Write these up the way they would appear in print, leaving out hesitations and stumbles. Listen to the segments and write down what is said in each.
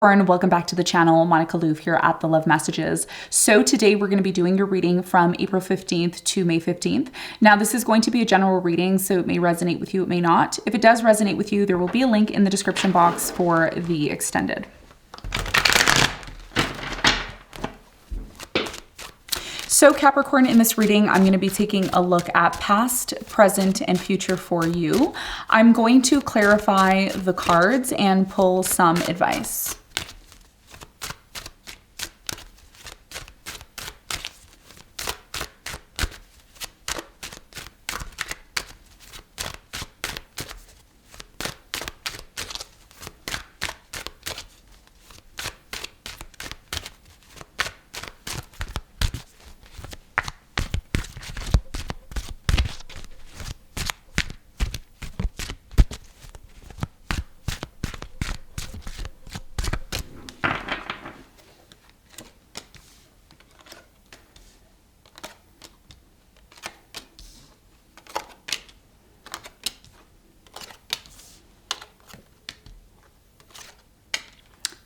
Welcome back to the channel. Monica Louv here at The Love Messages. So today we're going to be doing your reading from April 15th to May 15th. Now this is going to be a general reading, so it may resonate with you, it may not. If it does resonate with you, there will be a link in the description box for the extended. So Capricorn, in this reading, I'm going to be taking a look at past, present, and future for you. I'm going to clarify the cards and pull some advice.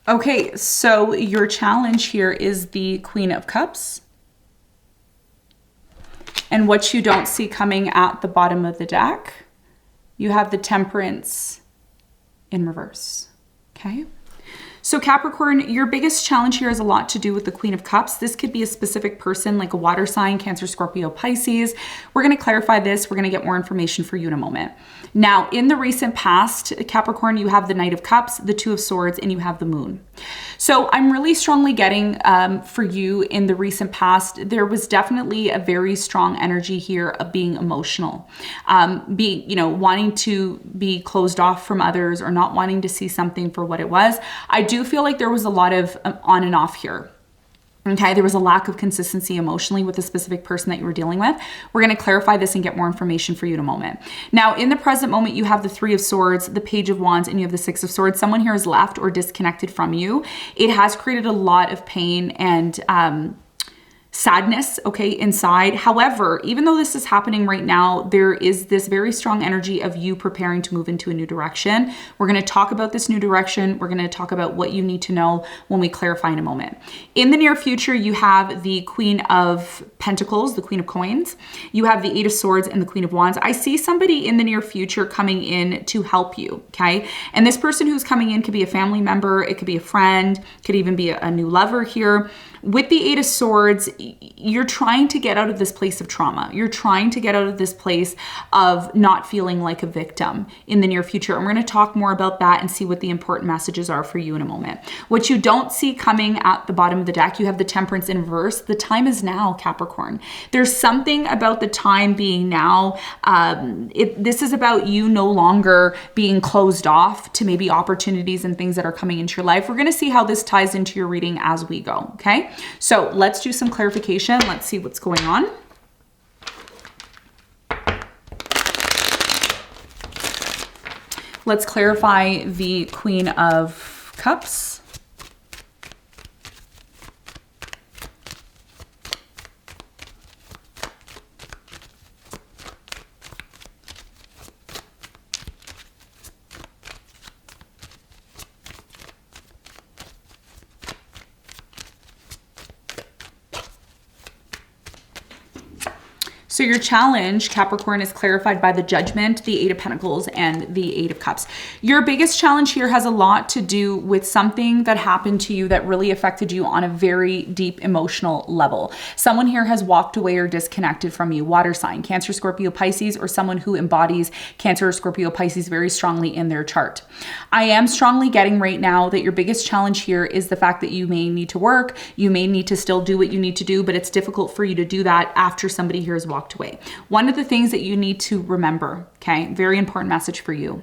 Okay, so your challenge here is the Queen of Cups. And what you don't see coming at the bottom of the deck, you have the Temperance in reverse, okay? So Capricorn, your biggest challenge here has a lot to do with the Queen of Cups. This could be a specific person like a water sign, Cancer, Scorpio, Pisces. We're going to clarify this. We're going to get more information for you in a moment. Now, in the recent past, Capricorn, you have the Knight of Cups, the Two of Swords, and you have the Moon. So I'm really strongly getting for you in the recent past, there was definitely a very strong energy here of being emotional, wanting to be closed off from others or not wanting to see something for what it was. I do feel like there was a lot of on and off here. Okay, there was a lack of consistency emotionally with a specific person that you were dealing with. We're going to clarify this and get more information for you in a moment. Now, in the present moment, you have the Three of Swords, the Page of Wands, and you have the Six of Swords. Someone here has left or disconnected from you. It has created a lot of pain and sadness, okay, inside. However, even though this is happening right now, there is this very strong energy of you preparing to move into a new direction. We're going to talk about this new direction. We're going to talk about what you need to know when we clarify in a moment. In the near future, you have the Queen of Pentacles, the Queen of Coins. You have the Eight of Swords and the Queen of Wands. I see somebody in the near future coming in to help you, okay? And this person who's coming in could be a family member, it could be a friend, could even be a new lover here. With the Eight of Swords, you're trying to get out of this place of trauma. You're trying to get out of this place of not feeling like a victim in the near future. And we're going to talk more about that and see what the important messages are for you in a moment. What you don't see coming at the bottom of the deck, you have the Temperance in reverse. The time is now, Capricorn. There's something about the time being now. This is about you no longer being closed off to maybe opportunities and things that are coming into your life. We're going to see how this ties into your reading as we go, okay? So let's do some clarification. Let's see what's going on. Let's clarify the Queen of Cups. So your challenge, Capricorn, is clarified by the Judgment, the Eight of Pentacles, and the Eight of Cups. Your biggest challenge here has a lot to do with something that happened to you that really affected you on a very deep emotional level. Someone here has walked away or disconnected from you. Water sign, Cancer, Scorpio, Pisces, or someone who embodies Cancer or Scorpio, Pisces very strongly in their chart. I am strongly getting right now that your biggest challenge here is the fact that you may need to work. You may need to still do what you need to do, but it's difficult for you to do that after somebody here has walked away. One of the things that you need to remember, okay, very important message for you.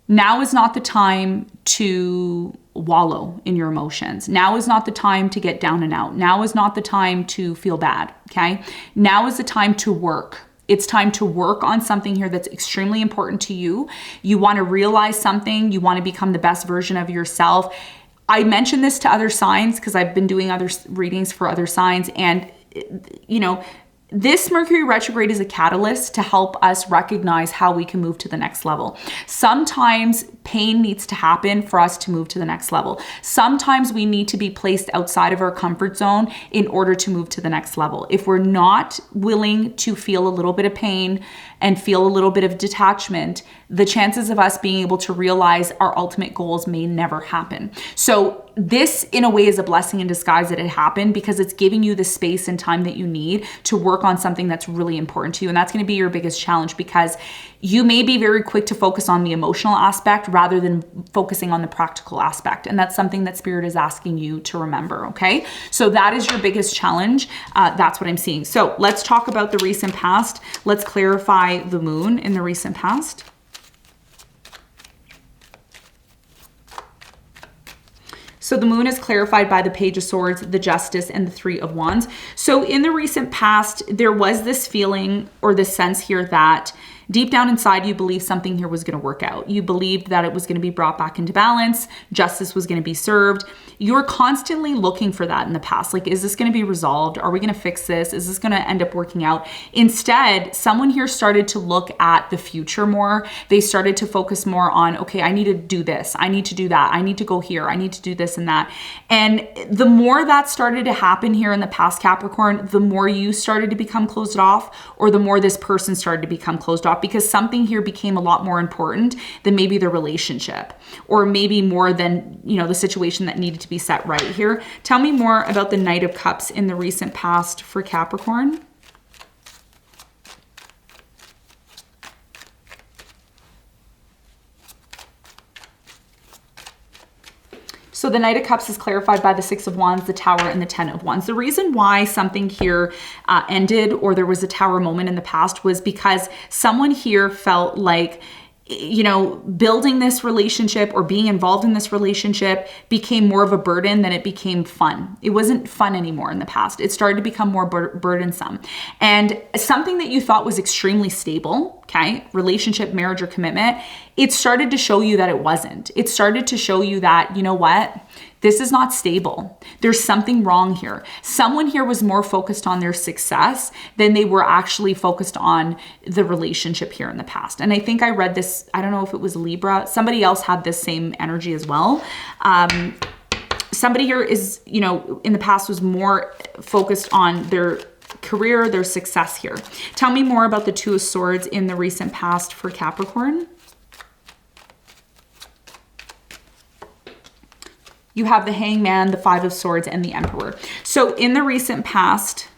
Now is not the time to wallow in your emotions. Now is not the time to get down and out. Now is not the time to feel bad, okay? Now is the time to work. It's time to work on something here that's extremely important to you. You want to realize something. You want to become the best version of yourself. I mentioned this to other signs because I've been doing other readings for other signs, and this Mercury retrograde is a catalyst to help us recognize how we can move to the next level. Sometimes pain needs to happen for us to move to the next level. Sometimes we need to be placed outside of our comfort zone in order to move to the next level. If we're not willing to feel a little bit of pain and feel a little bit of detachment, the chances of us being able to realize our ultimate goals may never happen. So this, in a way, is a blessing in disguise that it happened, because it's giving you the space and time that you need to work on something that's really important to you. And that's going to be your biggest challenge, because you may be very quick to focus on the emotional aspect rather than focusing on the practical aspect. And that's something that Spirit is asking you to remember, okay? So that is your biggest challenge. That's what I'm seeing. So let's talk about the recent past. Let's clarify the moon in the recent past. So the moon is clarified by the Page of Swords, the Justice, and the Three of Wands. So in the recent past, there was this feeling or this sense here that deep down inside, you believed something here was going to work out. You believed that it was going to be brought back into balance. Justice was going to be served. You were constantly looking for that in the past. Like, is this going to be resolved? Are we going to fix this? Is this going to end up working out? Instead, someone here started to look at the future more. They started to focus more on, okay, I need to do this. I need to do that. I need to go here. I need to do this and that. And the more that started to happen here in the past, Capricorn, the more you started to become closed off, or the more this person started to become closed off, because something here became a lot more important than maybe the relationship, or maybe more than, you know, the situation that needed to be set right here. Tell me more about the Knight of Cups in the recent past for Capricorn. So the Knight of Cups is clarified by the Six of Wands, the Tower, and the Ten of Wands. The reason why something here ended, or there was a Tower moment in the past, was because someone here felt like, you know, building this relationship or being involved in this relationship became more of a burden than it became fun. It wasn't fun anymore in the past. It started to become more burdensome. And something that you thought was extremely stable, okay, relationship, marriage, or commitment, it started to show you that it wasn't. It started to show you that, you know what? This is not stable. There's something wrong here. Someone here was more focused on their success than they were actually focused on the relationship here in the past. And I think I read this, I don't know if it was Libra, somebody else had this same energy as well. Somebody here is, you know, in the past was more focused on their career, their success here. Tell me more about the Two of Swords in the recent past for Capricorn. You have the Hangman, the Five of Swords, and the Emperor. So in the recent past,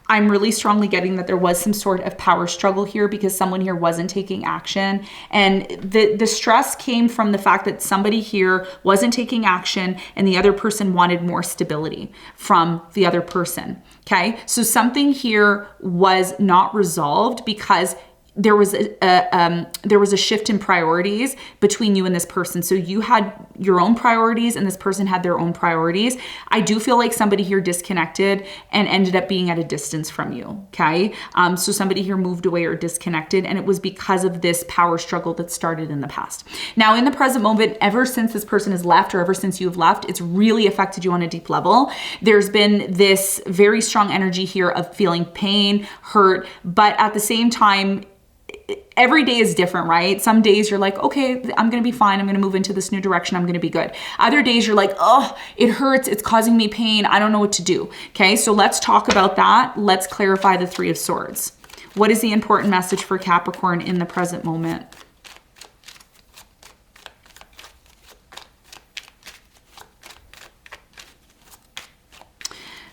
I'm really strongly getting that there was some sort of power struggle here, because someone here wasn't taking action. And the stress came from the fact that somebody here wasn't taking action and the other person wanted more stability from the other person. Okay, so something here was not resolved because there was a shift in priorities between you and this person. So you had your own priorities and this person had their own priorities. I do feel like somebody here disconnected and ended up being at a distance from you, okay? So somebody here moved away or disconnected, and it was because of this power struggle that started in the past. Now, in the present moment, ever since this person has left, or ever since you've left, it's really affected you on a deep level. There's been this very strong energy here of feeling pain, hurt, but at the same time, every day is different, right? Some days you're like, okay, I'm going to be fine. I'm going to move into this new direction. I'm going to be good. Other days you're like, oh, it hurts. It's causing me pain. I don't know what to do. Okay, so let's talk about that. Let's clarify the Three of Swords. What is the important message for Capricorn in the present moment?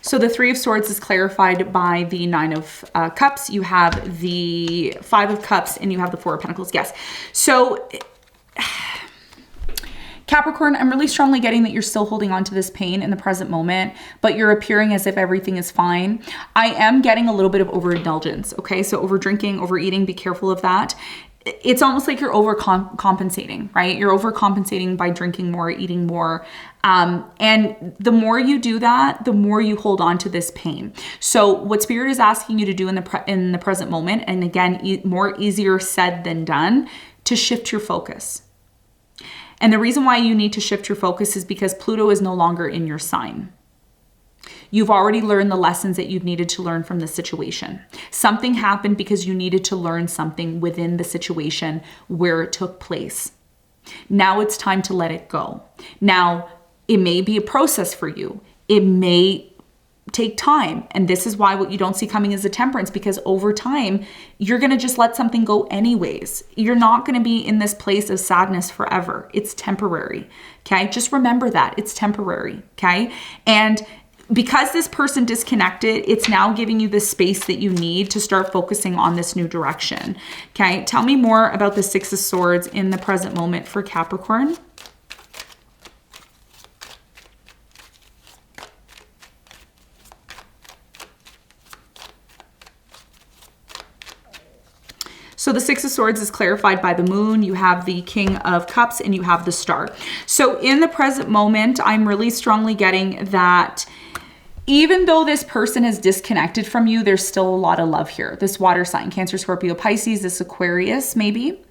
So the Three of Swords is clarified by the Nine of Cups. You have the Five of Cups and you have the Four of Pentacles. Yes. So Capricorn, I'm really strongly getting that you're still holding on to this pain in the present moment, but you're appearing as if everything is fine. I am getting a little bit of overindulgence. Okay. So over drinking, overeating, be careful of that. It's almost like you're overcompensating, right? You're overcompensating by drinking more, eating more. And the more you do that, the more you hold on to this pain. So what Spirit is asking you to do in the present moment, and again, more easier said than done, to shift your focus. And the reason why you need to shift your focus is because Pluto is no longer in your sign. You've already learned the lessons that you've needed to learn from the situation. Something happened because you needed to learn something within the situation where it took place. Now it's time to let it go. Now, it may be a process for you. It may take time. And this is why what you don't see coming is the temperance, because over time, you're going to just let something go anyways. You're not going to be in this place of sadness forever. It's temporary. Okay. Just remember that it's temporary. Okay. And because this person disconnected, it's now giving you the space that you need to start focusing on this new direction. Okay. Tell me more about the Six of Swords in the present moment for Capricorn. So the Six of Swords is clarified by the moon. You have the King of Cups and you have the Star. So in the present moment, I'm really strongly getting that even though this person has disconnected from you, there's still a lot of love here. This water sign, Cancer, Scorpio, Pisces, this Aquarius maybe.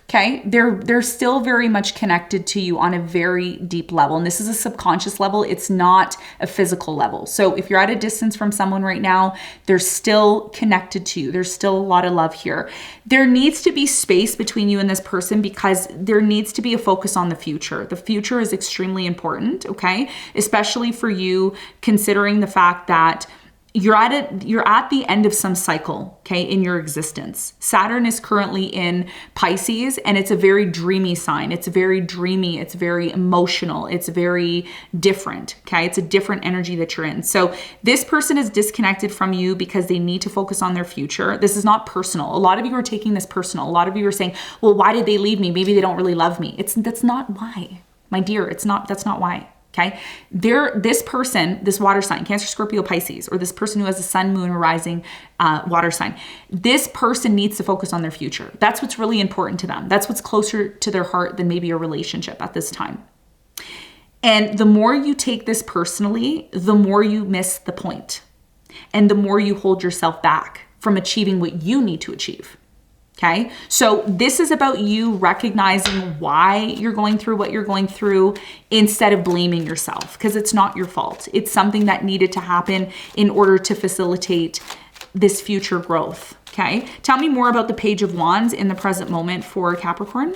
Okay, they're still very much connected to you on a very deep level. And this is a subconscious level. It's not a physical level. So if you're at a distance from someone right now, they're still connected to you. There's still a lot of love here. There needs to be space between you and this person because there needs to be a focus on the future. The future is extremely important, okay? Especially for you, considering the fact that you're at the end of some cycle, okay, in your existence. Saturn is currently in Pisces and it's a very dreamy sign. It's very dreamy. It's very emotional. It's very different, okay? It's a different energy that you're in. So this person is disconnected from you because they need to focus on their future. This is not personal. A lot of you are taking this personal. A lot of you are saying, well, why did they leave me? Maybe they don't really love me. That's not why, my dear. That's not why. Okay, this person, this water sign, Cancer, Scorpio, Pisces, or this person who has a sun, moon, or rising water sign, this person needs to focus on their future. That's what's really important to them. That's what's closer to their heart than maybe a relationship at this time. And the more you take this personally, the more you miss the point, and the more you hold yourself back from achieving what you need to achieve. Okay, so this is about you recognizing why you're going through what you're going through instead of blaming yourself, because it's not your fault. It's something that needed to happen in order to facilitate this future growth. Okay, tell me more about the Page of Wands in the present moment for Capricorn.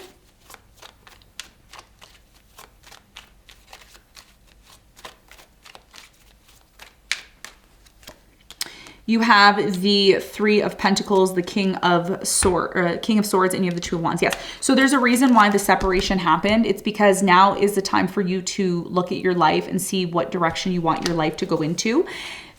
You have the Three of Pentacles, the King of Swords, and you have the Two of Wands. Yes. So there's a reason why the separation happened. It's because now is the time for you to look at your life and see what direction you want your life to go into.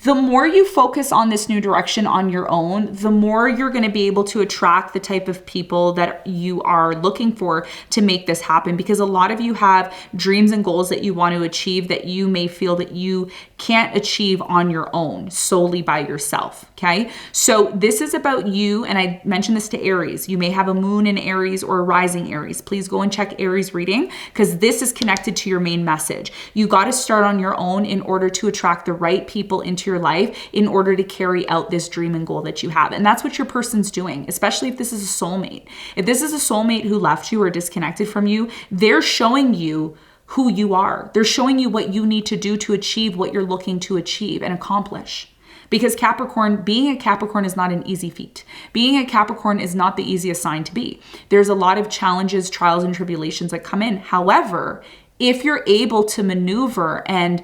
The more you focus on this new direction on your own, the more you're going to be able to attract the type of people that you are looking for to make this happen. Because a lot of you have dreams and goals that you want to achieve that you may feel that you can't achieve on your own, solely by yourself. Okay. So this is about you. And I mentioned this to Aries. You may have a moon in Aries or a rising Aries. Please go and check Aries reading because this is connected to your main message. You got to start on your own in order to attract the right people into your life in order to carry out this dream and goal that you have. And that's what your person's doing, especially if this is a soulmate. If this is a soulmate who left you or disconnected from you, they're showing you who you are. They're showing you what you need to do to achieve what you're looking to achieve and accomplish. Because Capricorn, being a Capricorn is not an easy feat. Being a Capricorn is not the easiest sign to be. There's a lot of challenges, trials, and tribulations that come in. However, if you're able to maneuver and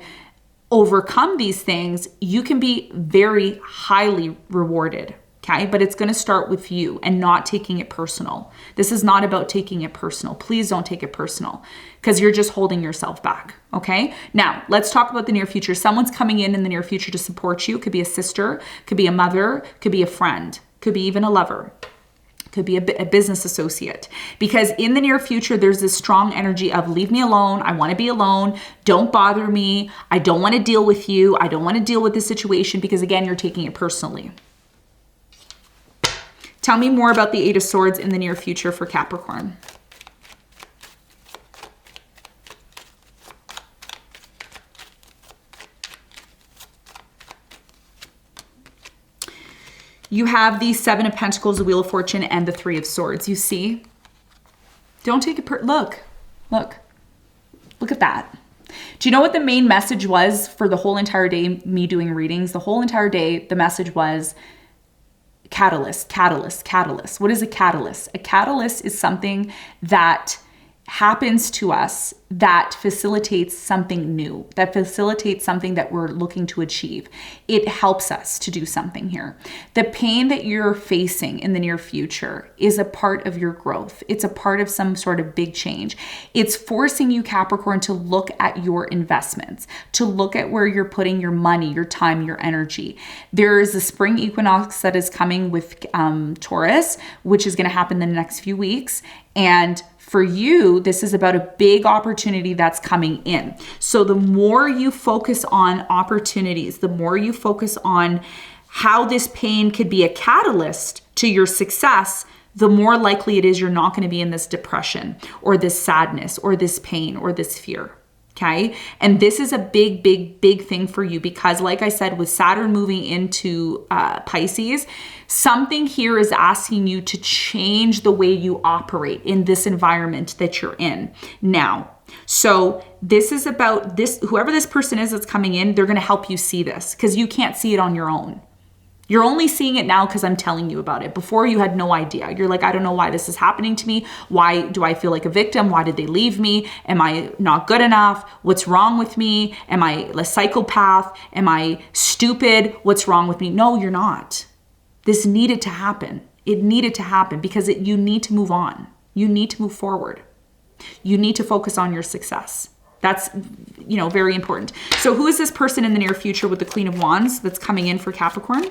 overcome these things, you can be very highly rewarded. Okay, but it's going to start with you and not taking it personal. This is not about taking it personal. Please don't take it personal because you're just holding yourself back. Okay, now let's talk about the near future. Someone's coming in the near future to support you. Could be a sister, could be a mother, could be a friend, could be even a lover. Could be a business associate, because in the near future, there's this strong energy of leave me alone. I want to be alone. Don't bother me. I don't want to deal with you. I don't want to deal with this situation because again, you're taking it personally. Tell me more about the Eight of Swords in the near future for Capricorn. You have the Seven of Pentacles, the Wheel of Fortune, and the Three of Swords. You see? Don't take it look at that. Do you know what the main message was for the whole entire day, me doing readings? The whole entire day, the message was catalyst, catalyst, catalyst. What is a catalyst? A catalyst is something that happens to us that facilitates something new, that facilitates something that we're looking to achieve. It helps us to do something here. The pain that you're facing in the near future is a part of your growth. It's a part of some sort of big change. It's forcing you, Capricorn, to look at your investments, to look at where you're putting your money, your time, your energy. There is a spring equinox that is coming with Taurus, which is going to happen in the next few weeks. And for you, this is about a big opportunity that's coming in. So the more you focus on opportunities, the more you focus on how this pain could be a catalyst to your success, the more likely it is you're not going to be in this depression or this sadness or this pain or this fear. Okay. And this is a big, big, big thing for you because, like I said, with Saturn moving into Pisces, something here is asking you to change the way you operate in this environment that you're in now. So this is about this, whoever this person is that's coming in, they're going to help you see this because you can't see it on your own. You're only seeing it now because I'm telling you about it. Before, you had no idea. You're like, I don't know why this is happening to me. Why do I feel like a victim? Why did they leave me? Am I not good enough? What's wrong with me? Am I a psychopath? Am I stupid? What's wrong with me? No, you're not. This needed to happen. It needed to happen because you need to move on. You need to move forward. You need to focus on your success. That's, very important. So who is this person in the near future with the Queen of Wands that's coming in for Capricorn?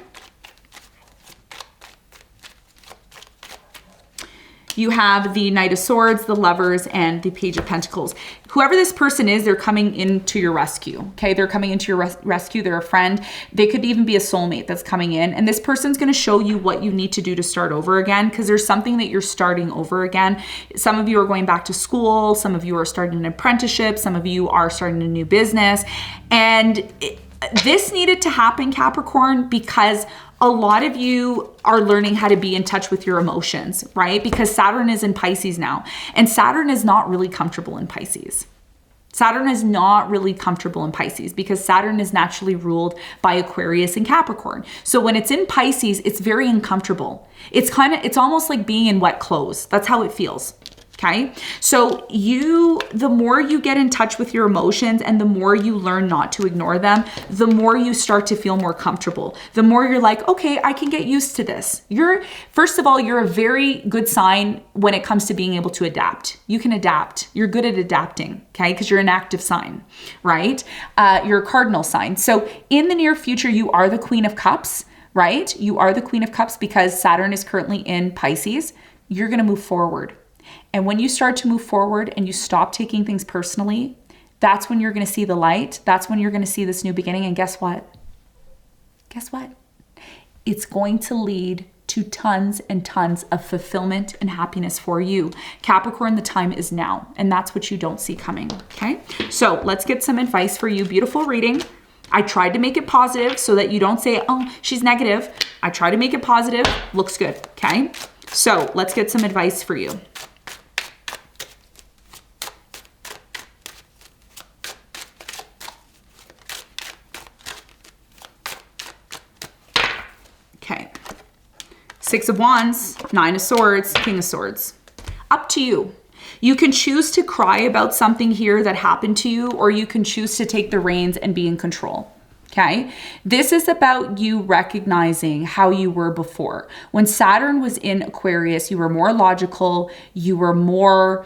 You have the Knight of Swords, the Lovers, and the Page of Pentacles. Whoever this person is, they're coming into your rescue, okay? They're coming into your rescue. They're a friend. They could even be a soulmate that's coming in. And this person's going to show you what you need to do to start over again because there's something that you're starting over again. Some of you are going back to school. Some of you are starting an apprenticeship. Some of you are starting a new business. And this needed to happen, Capricorn, because a lot of you are learning how to be in touch with your emotions, right? Because Saturn is in Pisces now, and Saturn is not really comfortable in Pisces. Saturn is not really comfortable in Pisces because Saturn is naturally ruled by Aquarius and Capricorn. So when it's in Pisces, it's very uncomfortable. It's almost like being in wet clothes. That's how it feels. Okay. So the more you get in touch with your emotions and the more you learn not to ignore them, the more you start to feel more comfortable. The more you're like, okay, I can get used to this. First of all, you're a very good sign when it comes to being able to adapt. You can adapt. You're good at adapting. Okay. Because you're an active sign, right? You're a cardinal sign. So in the near future, you are the Queen of Cups, right? You are the Queen of Cups because Saturn is currently in Pisces. You're going to move forward. And when you start to move forward and you stop taking things personally, that's when you're going to see the light. That's when you're going to see this new beginning. And guess what? Guess what? It's going to lead to tons and tons of fulfillment and happiness for you. Capricorn, the time is now. And that's what you don't see coming. Okay. So let's get some advice for you. Beautiful reading. I tried to make it positive so that you don't say, oh, she's negative. I try to make it positive. Looks good. Okay. So let's get some advice for you. Okay. Six of Wands, Nine of Swords, King of Swords. Up to you. You can choose to cry about something here that happened to you, or you can choose to take the reins and be in control. Okay. This is about you recognizing how you were before. When Saturn was in Aquarius, you were more logical. You were more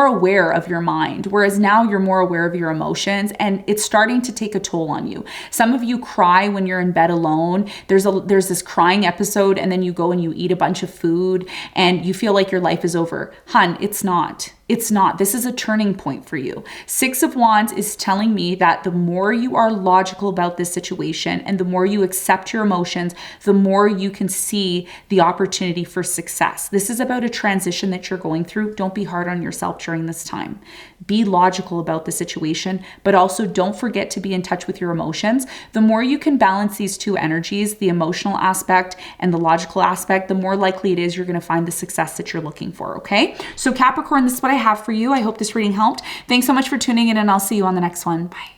aware of your mind, whereas now you're more aware of your emotions, and it's starting to take a toll on you. Some of you cry when you're in bed alone. There's this crying episode, and then you go and you eat a bunch of food and you feel like your life is over. Hun, it's not. It's not. This is a turning point for you. Six of Wands is telling me that the more you are logical about this situation and the more you accept your emotions, the more you can see the opportunity for success. This is about a transition that you're going through. Don't be hard on yourself during this time. Be logical about the situation, but also don't forget to be in touch with your emotions. The more you can balance these two energies, the emotional aspect and the logical aspect, the more likely it is you're going to find the success that you're looking for. Okay. So Capricorn, this is what I have for you. I hope this reading helped. Thanks so much for tuning in, and I'll see you on the next one. Bye.